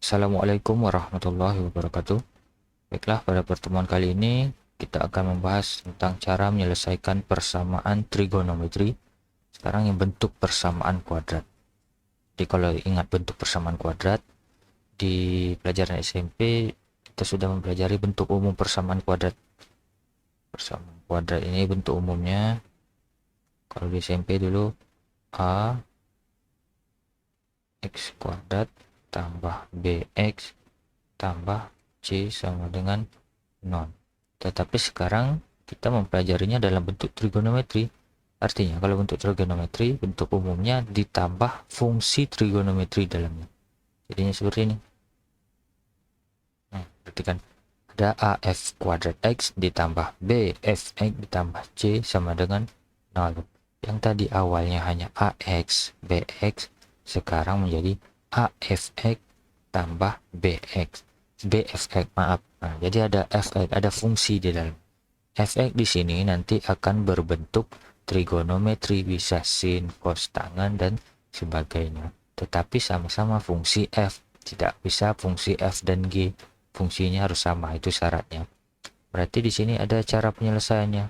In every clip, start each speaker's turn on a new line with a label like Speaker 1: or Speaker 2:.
Speaker 1: Assalamualaikum warahmatullahi wabarakatuh. Baiklah, pada pertemuan kali ini kita akan membahas tentang cara menyelesaikan persamaan trigonometri. Sekarang yang bentuk persamaan kuadrat. Jadi kalau ingat bentuk persamaan kuadrat, di pelajaran SMP kita sudah mempelajari bentuk umum persamaan kuadrat. Persamaan kuadrat ini bentuk umumnya, kalau di SMP dulu A X kuadrat tambah BX tambah C sama dengan 0. Tetapi sekarang kita mempelajarinya dalam bentuk trigonometri. Artinya kalau bentuk trigonometri, bentuk umumnya ditambah fungsi trigonometri dalamnya. Jadinya seperti ini. Nah, perhatikan. Ada AF kuadrat X ditambah BFX ditambah C sama dengan 0. Yang tadi awalnya hanya AX, BX, sekarang menjadi AFX tambah BFX, maaf. Nah, jadi ada fx, ada fungsi di dalam. Fx di sini nanti akan berbentuk trigonometri, bisa sin, cos tangan dan sebagainya. Tetapi sama-sama fungsi f, tidak bisa fungsi f dan g. Fungsinya harus sama, itu syaratnya. Berarti di sini ada cara penyelesaiannya.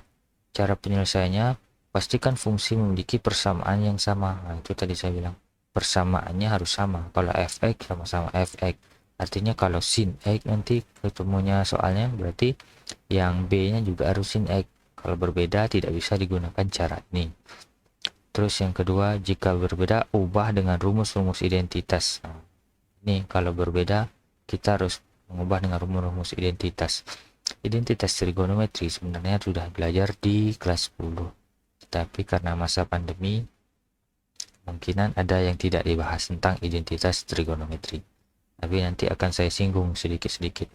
Speaker 1: Cara penyelesaiannya, pastikan fungsi memiliki persamaan yang sama. Nah, itu tadi saya bilang. Persamaannya harus sama. Kalau fx sama-sama fx. Artinya kalau sin x nanti ketemunya soalnya berarti yang b-nya juga harus sin x. Kalau berbeda tidak bisa digunakan cara ini. Terus yang kedua, jika berbeda ubah dengan rumus-rumus identitas. Nah, ini kalau berbeda kita harus mengubah dengan rumus-rumus identitas. Identitas trigonometri sebenarnya sudah belajar di kelas 10. Tetapi karena masa pandemi, kemungkinan ada yang tidak dibahas tentang identitas trigonometri. Tapi nanti akan saya singgung sedikit-sedikit.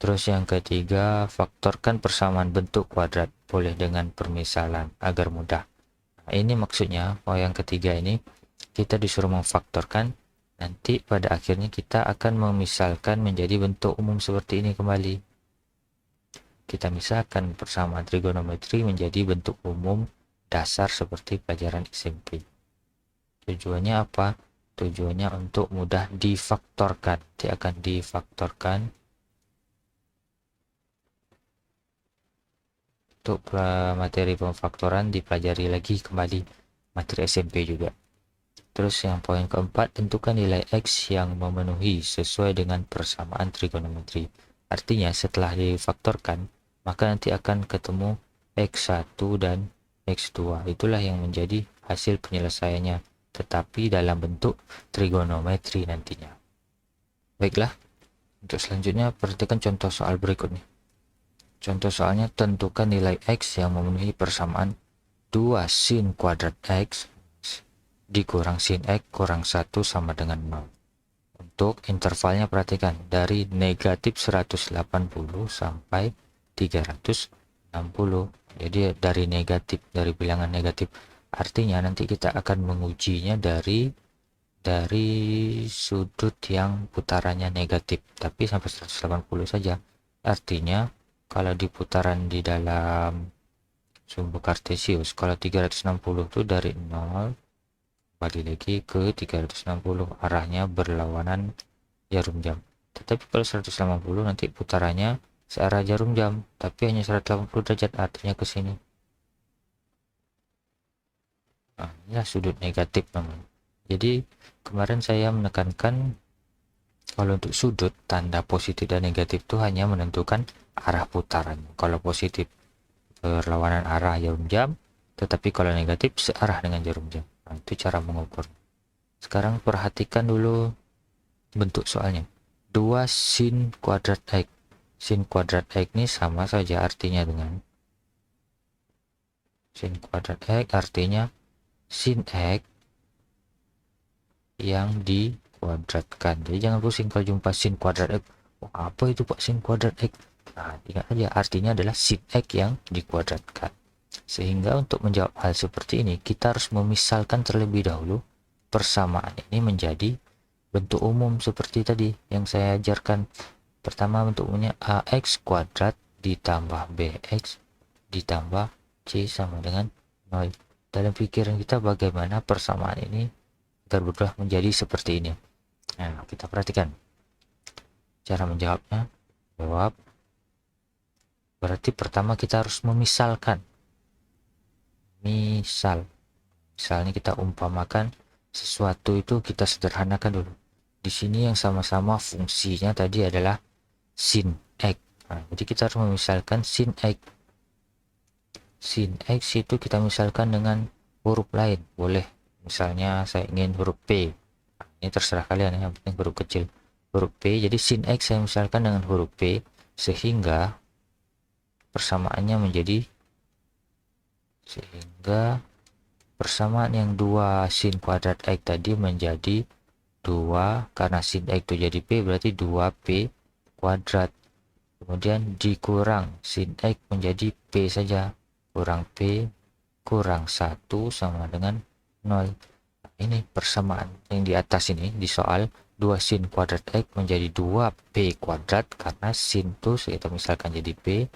Speaker 1: Terus yang ketiga, faktorkan persamaan bentuk kuadrat boleh dengan permisalan agar mudah. Nah, ini maksudnya, yang ketiga ini kita disuruh memfaktorkan. Nanti pada akhirnya kita akan memisalkan menjadi bentuk umum seperti ini kembali. Kita misalkan persamaan trigonometri menjadi bentuk umum dasar seperti pelajaran SMP. Tujuannya apa? Tujuannya untuk mudah difaktorkan. Dia akan difaktorkan. Untuk materi pemfaktoran dipelajari lagi kembali materi SMP juga. Terus yang poin keempat, tentukan nilai X yang memenuhi sesuai dengan persamaan trigonometri. Artinya setelah difaktorkan, maka nanti akan ketemu X1 dan X2. Itulah yang menjadi hasil penyelesaiannya, tetapi dalam bentuk trigonometri nantinya. Baiklah, untuk selanjutnya perhatikan contoh soal berikut nih. Contoh soalnya, tentukan nilai X yang memenuhi persamaan 2 sin kuadrat X dikurang sin X kurang 1 sama dengan 0. Untuk intervalnya perhatikan, dari negatif 180 sampai 360. Jadi dari negatif, dari bilangan negatif. Artinya nanti kita akan mengujinya dari sudut yang putarannya negatif, tapi sampai 180 saja. Artinya kalau di putaran di dalam sumbu kartesius, kalau 360 itu dari 0 kembali lagi ke 360, arahnya berlawanan jarum jam. Tetapi kalau 180 nanti putarannya searah jarum jam, tapi hanya 180 derajat, artinya ke sini. Nah, inilah sudut negatif namanya. Jadi kemarin saya menekankan kalau untuk sudut, tanda positif dan negatif itu hanya menentukan arah putaran. Kalau positif berlawanan arah jarum jam, tetapi kalau negatif searah dengan jarum jam. Nah, itu cara mengukur. Sekarang perhatikan dulu bentuk soalnya. 2 sin kuadrat X. Sin kuadrat X ini sama saja artinya dengan sin kuadrat X, artinya sin X yang dikuadratkan. Jadi jangan pusing kalau jumpa sin kuadrat X. Oh, apa itu Pak sin kuadrat X? Nah, ingat aja artinya adalah sin X yang dikuadratkan. Sehingga untuk menjawab hal seperti ini, kita harus memisalkan terlebih dahulu persamaan ini menjadi bentuk umum seperti tadi yang saya ajarkan. Pertama bentuk umumnya AX kuadrat ditambah BX ditambah C sama dengan 0. Dalam pikiran kita bagaimana persamaan ini agar berubah menjadi seperti ini. Nah, kita perhatikan. Cara menjawabnya, jawab. Berarti pertama kita harus memisalkan. Misalnya kita umpamakan sesuatu itu, kita sederhanakan dulu. Di sini yang sama-sama fungsinya tadi adalah sin X. Nah, jadi kita harus memisalkan sin X. Sin X itu kita misalkan dengan huruf lain, boleh. Misalnya saya ingin huruf P. Nah, ini terserah kalian ya, yang penting huruf kecil. Huruf P, jadi sin X saya misalkan dengan huruf P, sehingga persamaannya menjadi, persamaan yang 2 sin kuadrat X tadi menjadi 2, karena sin X itu jadi P, berarti 2P kuadrat. Kemudian dikurang sin X menjadi P saja, kurang P kurang 1 sama dengan 0. Ini persamaan yang di atas ini di soal 2 sin kuadrat X menjadi 2P kuadrat, karena sin itu kita misalkan jadi P,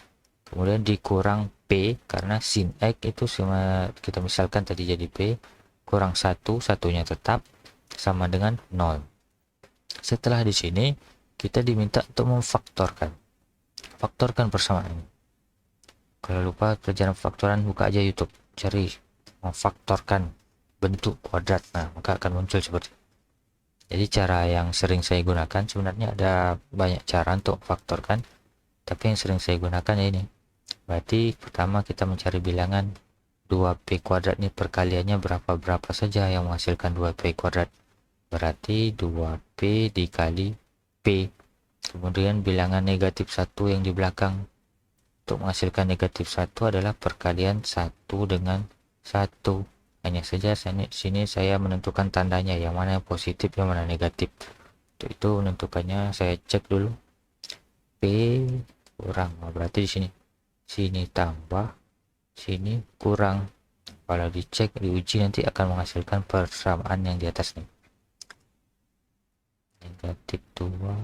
Speaker 1: kemudian dikurang P karena sin X itu sama kita misalkan tadi jadi P, kurang 1, satunya tetap, sama dengan 0. Setelah di sini kita diminta untuk memfaktorkan persamaan ini. Kalau lupa pelajaran faktoran, buka aja YouTube, cari memfaktorkan bentuk kuadrat, nah maka akan muncul seperti ini. Jadi cara yang sering saya gunakan, sebenarnya ada banyak cara untuk faktorkan, tapi yang sering saya gunakan ini. Berarti pertama kita mencari bilangan 2P kuadrat ini, perkaliannya berapa saja yang menghasilkan 2P kuadrat. Berarti 2P dikali P. Kemudian bilangan negatif 1 yang di belakang. Untuk menghasilkan negatif 1 adalah perkalian 1 dengan 1. Hanya saja sini saya menentukan tandanya, yang mana yang positif, yang mana negatif. Untuk itu menentukannya saya cek dulu. P kurang, berarti di sini tambah, sini kurang. Kalau dicek diuji nanti akan menghasilkan persamaan yang di atas nih, negatif 2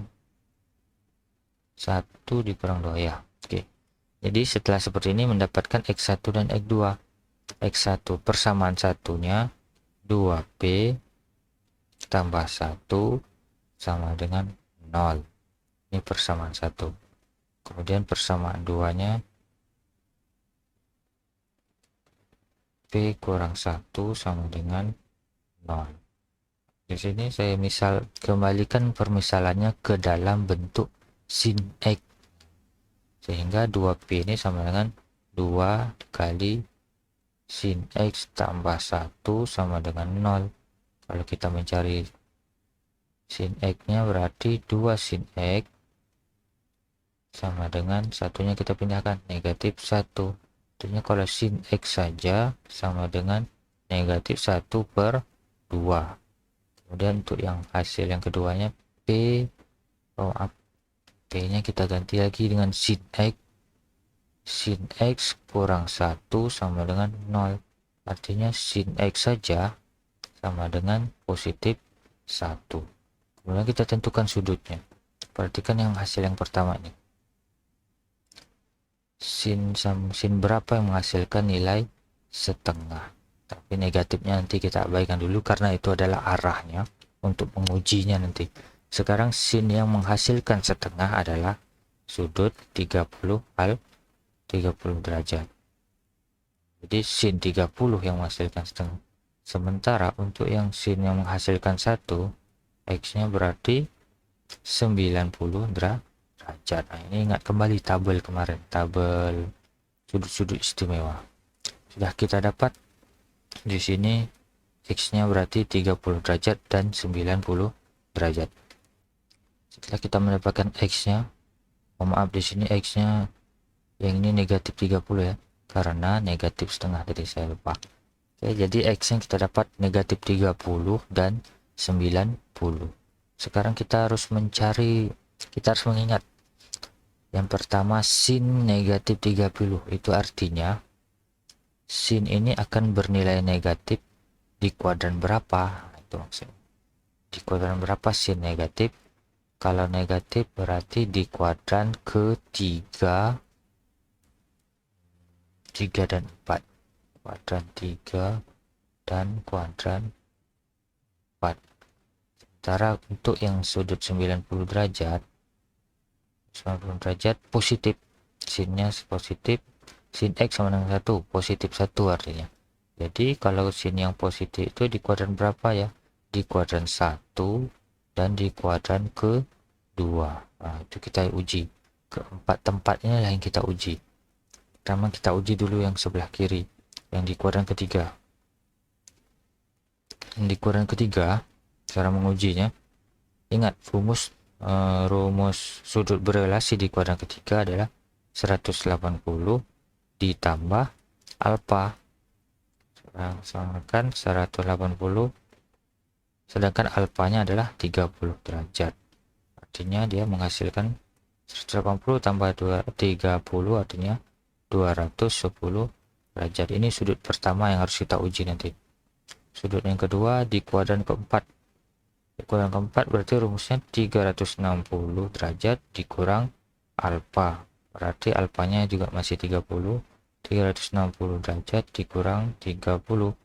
Speaker 1: 1 dikurang 2 ya. Oke, jadi setelah seperti ini mendapatkan X1 dan X2. X1 persamaan satunya 2P tambah 1 sama dengan 0. Ini persamaan 1. Kemudian persamaan 2 nya P kurang 1 sama dengan 0. Di sini saya kembalikan permisalannya ke dalam bentuk sin X, sehingga 2P ini sama dengan 2 kali sin X tambah 1 sama dengan 0. Kalau kita mencari sin X nya berarti 2 sin X sama dengan satunya kita pindahkan, negatif 1. Artinya kalau sin X saja sama dengan negatif 1/2. Kemudian untuk yang hasil yang keduanya P nya kita ganti lagi dengan sin X. Sin X kurang 1 sama dengan 0. Artinya sin X saja sama dengan positif 1. Kemudian kita tentukan sudutnya. Perhatikan yang hasil yang pertama ini. Sin berapa yang menghasilkan nilai setengah. Tapi negatifnya nanti kita abaikan dulu karena itu adalah arahnya untuk mengujinya nanti. Sekarang sin yang menghasilkan setengah adalah sudut 30 derajat. Jadi sin 30 yang menghasilkan setengah. Sementara untuk yang sin yang menghasilkan 1, X nya berarti 90 derajat. Nah, ini ingat kembali tabel kemarin, tabel sudut-sudut istimewa. Sudah kita dapat di sini X nya berarti 30 derajat dan 90 derajat. Setelah kita mendapatkan X nya, maaf di sini X nya yang ini negatif 30 ya, karena negatif setengah tadi saya lupa. Oke, jadi X yang kita dapat negatif 30 dan 90. Sekarang kita harus mengingat yang pertama sin negatif 30, itu artinya sin ini akan bernilai negatif di kuadran berapa. Itu maksudnya di kuadran berapa sin negatif. Kalau negatif berarti di kuadran ketiga, 3 dan 4, kuadran 3 dan kuadran 4. Sementara untuk yang sudut 90 derajat 90 derajat positif, sinnya positif, sin X sama dengan 1, positif 1 artinya. Jadi kalau sin yang positif itu di kuadran berapa ya? Di kuadran 1 dan di kuadran kedua. Nah, itu kita uji. Keempat tempatnya lah yang kita uji. Pertama kita uji dulu yang sebelah kiri, yang di kuadran ketiga. Yang di kuadran ketiga, cara mengujinya, ingat rumus sudut berelasi di kuadran ketiga adalah 180 ditambah alfa. Samakan 180, sedangkan alfanya adalah 30 derajat. Artinya dia menghasilkan 180 tambah 30 artinya 210 derajat. Ini sudut pertama yang harus kita uji nanti. Sudut yang kedua di kuadran keempat. Di kuadran keempat berarti rumusnya 360 derajat dikurang alfa. Berarti alfanya juga masih 30. 360 derajat dikurang 30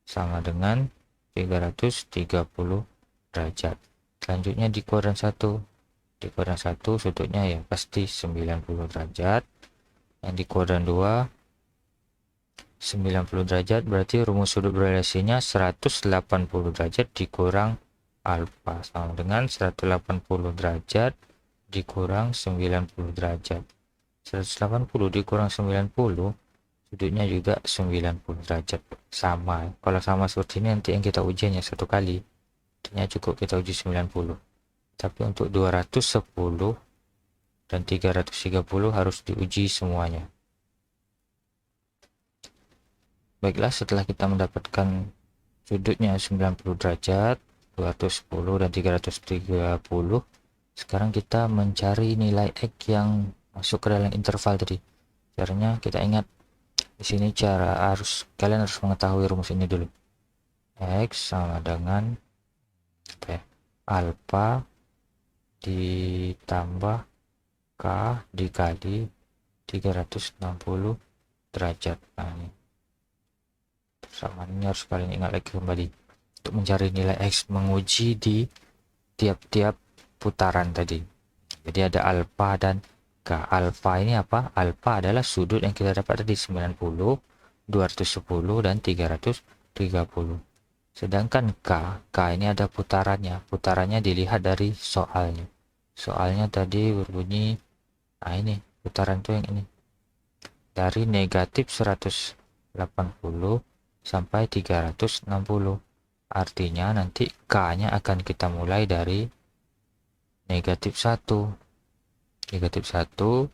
Speaker 1: sama dengan 330 derajat. Selanjutnya di kuadran 1. Di kuadran 1 sudutnya ya pasti 90 derajat. Yang di kuadran 2 90 derajat berarti rumus sudut berelasinya 180 derajat dikurang alfa sama dengan 180 derajat dikurang 90 derajat. 180 dikurang 90, sudutnya juga 90 derajat. Sama. Kalau sama seperti ini nanti yang kita uji hanya satu kali. Artinya cukup kita uji 90. Tapi untuk 210 dan 330 harus diuji semuanya. Baiklah, setelah kita mendapatkan sudutnya 90 derajat, 210 dan 330, sekarang kita mencari nilai X yang masuk ke dalam interval tadi. Caranya kita ingat di sini, kalian harus mengetahui rumus ini dulu. X sama dengan alfa ditambah K dikali 360 derajat. Nah, ini persamaannya harus kalian ingat lagi kembali untuk mencari nilai X, menguji di tiap-tiap putaran tadi. Jadi ada alfa dan K. Alfa ini apa? Alfa adalah sudut yang kita dapat tadi 90, 210 dan 330. Sedangkan K ini ada putarannya. Putarannya dilihat dari soalnya. Soalnya tadi berbunyi, nah ini putaran tuh yang ini. Dari negatif 180 sampai 360. Artinya nanti K-nya akan kita mulai dari negatif 1. Negatif 1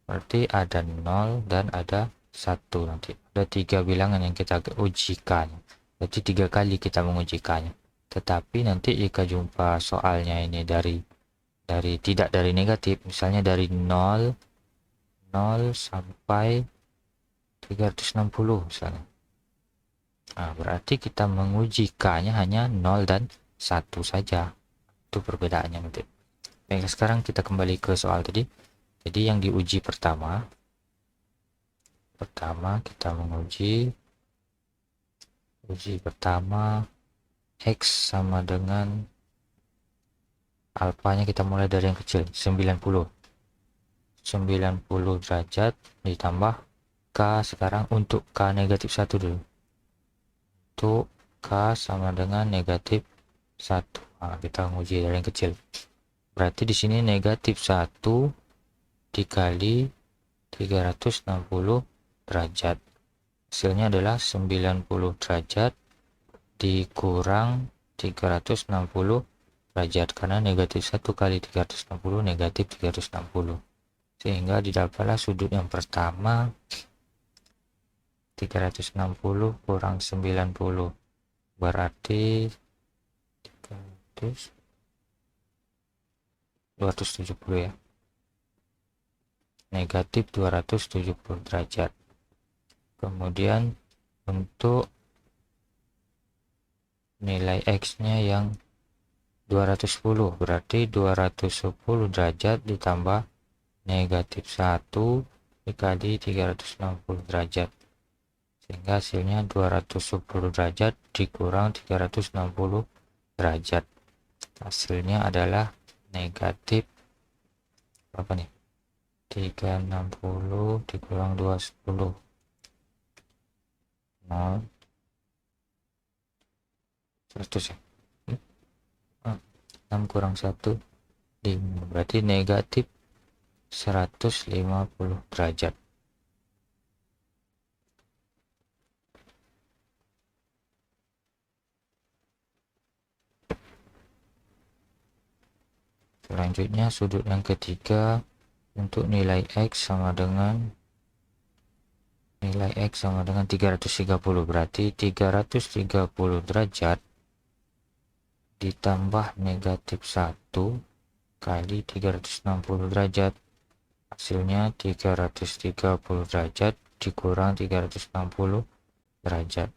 Speaker 1: berarti ada 0 dan ada 1 nanti. Ada 3 bilangan yang kita uji K-nya. Berarti 3 kali kita menguji K-nya. Tetapi nanti jika jumpa soalnya ini dari tidak dari negatif, misalnya dari 0 sampai 360 misalnya. Nah, berarti kita menguji K-nya hanya 0 dan 1 saja. Itu perbedaannya nanti. Baik, sekarang kita kembali ke soal tadi. Jadi yang diuji pertama kita menguji pertama X sama dengan alfanya, kita mulai dari yang kecil 90 derajat ditambah K. Sekarang untuk K negatif 1 dulu. Untuk K sama dengan negatif 1. Nah, kita menguji dari yang kecil. Berarti di sini negatif 1 dikali 360 derajat. Hasilnya adalah 90 derajat dikurang 360 derajat. Karena negatif 1 kali 360 negatif 360. Sehingga didapatlah sudut yang pertama 360 kurang 90. Berarti 270 ya. Negatif 270 derajat. Kemudian untuk nilai X-nya yang 210 berarti 210 derajat ditambah negatif 1 dikali 360 derajat. Sehingga hasilnya 210 derajat dikurang 360 derajat. Hasilnya adalah negatif berapa nih? 360 dikurang 210, 0, 100 ya. 6 kurang 1, 5. Berarti negatif 150 derajat. Selanjutnya sudut yang ketiga, untuk nilai X sama dengan 330, berarti 330 derajat ditambah negatif 1 kali 360 derajat, hasilnya 330 derajat dikurang 360 derajat.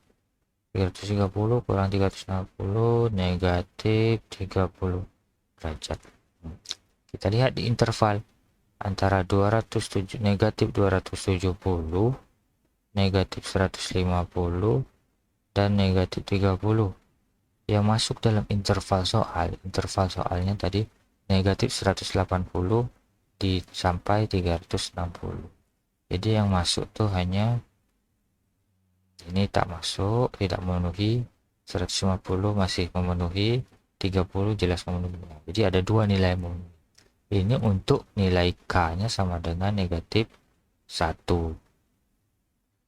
Speaker 1: 330 kurang 360 negatif 30 derajat. Kita lihat di interval antara negatif 270, negatif 150, dan negatif 30 yang masuk dalam interval soalnya tadi negatif 180 sampai 360. Jadi yang masuk tuh hanya ini, tak masuk, tidak memenuhi. 150 masih memenuhi, 30 jelas memenuhi. Jadi ada dua nilai memenuhi. Ini untuk nilai K nya sama dengan negatif 1.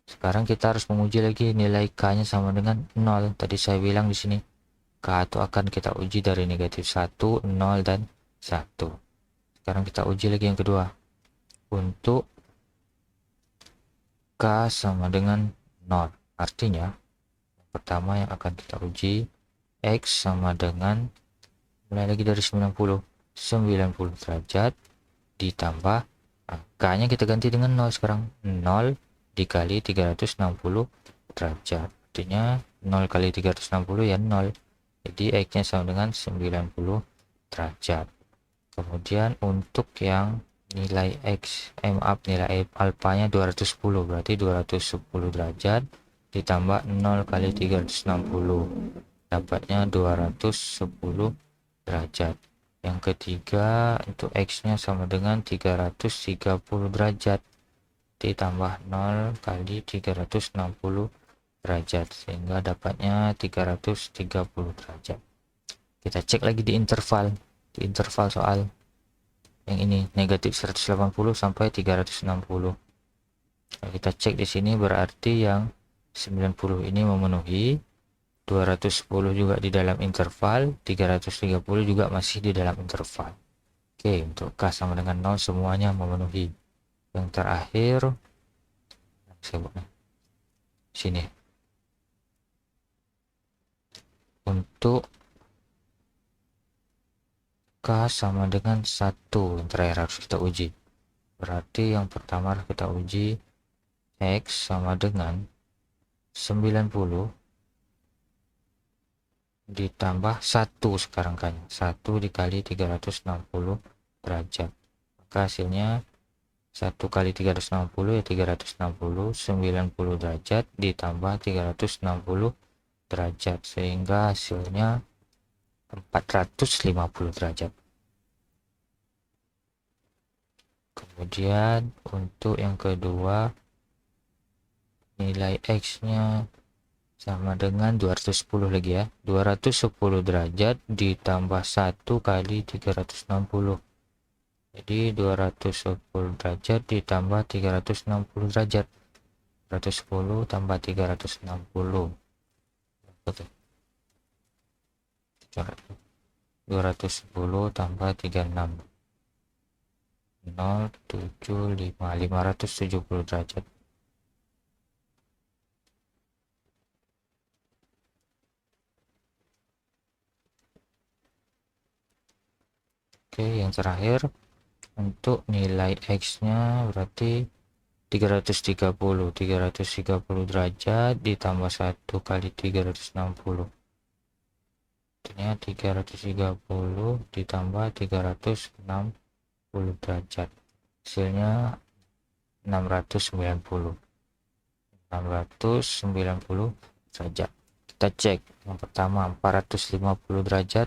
Speaker 1: Sekarang kita harus menguji lagi nilai K nya sama dengan 0. Tadi saya bilang di sini K itu akan kita uji dari negatif 1, 0, dan 1. Sekarang kita uji lagi yang kedua. Untuk K sama dengan 0. Artinya, yang pertama yang akan kita uji, X sama dengan, mulai lagi dari 90 derajat ditambah, K-nya kita ganti dengan 0 sekarang. 0 dikali 360 derajat. Artinya 0 kali 360 ya 0. Jadi X-nya sama dengan 90 derajat. Kemudian untuk yang nilai nilai alfanya 210, berarti 210 derajat ditambah 0 kali 360, dapatnya 210 derajat. Yang ketiga untuk X-nya sama dengan 330 derajat ditambah 0 kali 360 derajat, sehingga dapatnya 330 derajat. Kita cek lagi di interval soal yang ini, negatif 180 sampai 360. Nah, kita cek di sini berarti yang 90 ini memenuhi, 210 juga di dalam interval, 330 juga masih di dalam interval. Oke, untuk K sama dengan 0 semuanya memenuhi. Yang terakhir sini, untuk K sama dengan 1 yang terakhir harus kita uji. Berarti yang pertama kita uji X sama dengan 90 ditambah 1 sekarang kan. 1 dikali 360 derajat. Maka hasilnya 1 kali 360 ya 360, 90 derajat ditambah 360 derajat, sehingga hasilnya 450 derajat. Kemudian untuk yang kedua, nilai X-nya sama dengan 210 lagi ya. 210 derajat ditambah 1 kali 360. Jadi 210 derajat ditambah 360 derajat. 210 tambah 360. 210 tambah 36. 075 570 derajat. Oke, yang terakhir untuk nilai X-nya berarti 330 derajat ditambah 1 kali 360. Artinya 330 ditambah 360 derajat. Hasilnya 690 derajat. Kita cek yang pertama 450 derajat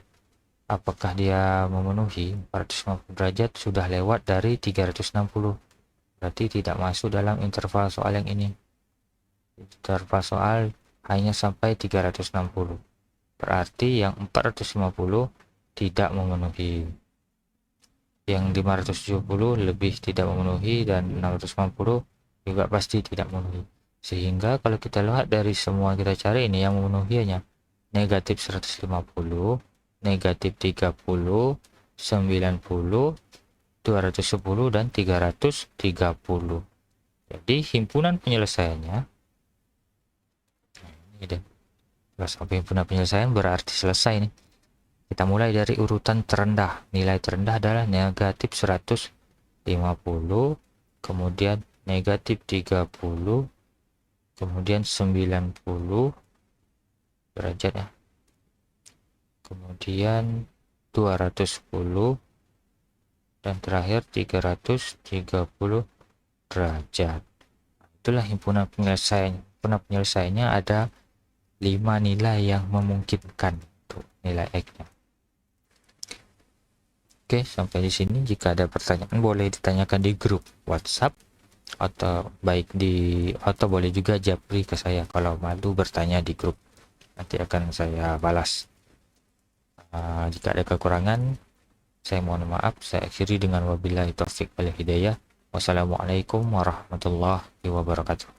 Speaker 1: apakah dia memenuhi 450 derajat sudah lewat dari 360, berarti tidak masuk dalam interval soal yang ini. Interval soal hanya sampai 360, berarti yang 450 tidak memenuhi, yang 570 lebih tidak memenuhi, dan 650 juga pasti tidak memenuhi. Sehingga kalau kita lihat dari semua kita cari ini, yang memenuhi hanya negatif 150, negatif 30, 90, 210, dan 330. Jadi himpunan penyelesaiannya ini deh. Kalau sampai himpunan penyelesaian berarti selesai nih. Kita mulai dari urutan terendah. Nilai terendah adalah negatif 150, kemudian negatif 30, kemudian 90 derajat ya. Kemudian 210, dan terakhir 330 derajat. Itulah himpunan penyelesaian. Himpunan penyelesaiannya ada 5 nilai yang memungkinkan untuk nilai X-nya. Oke, sampai di sini. Jika ada pertanyaan boleh ditanyakan di grup WhatsApp atau boleh juga japri ke saya kalau malu bertanya di grup. Nanti akan saya balas. Jika ada kekurangan, saya mohon maaf. Saya akhiri dengan wabillahi taufik wal hidayah. Wassalamualaikum warahmatullahi wabarakatuh.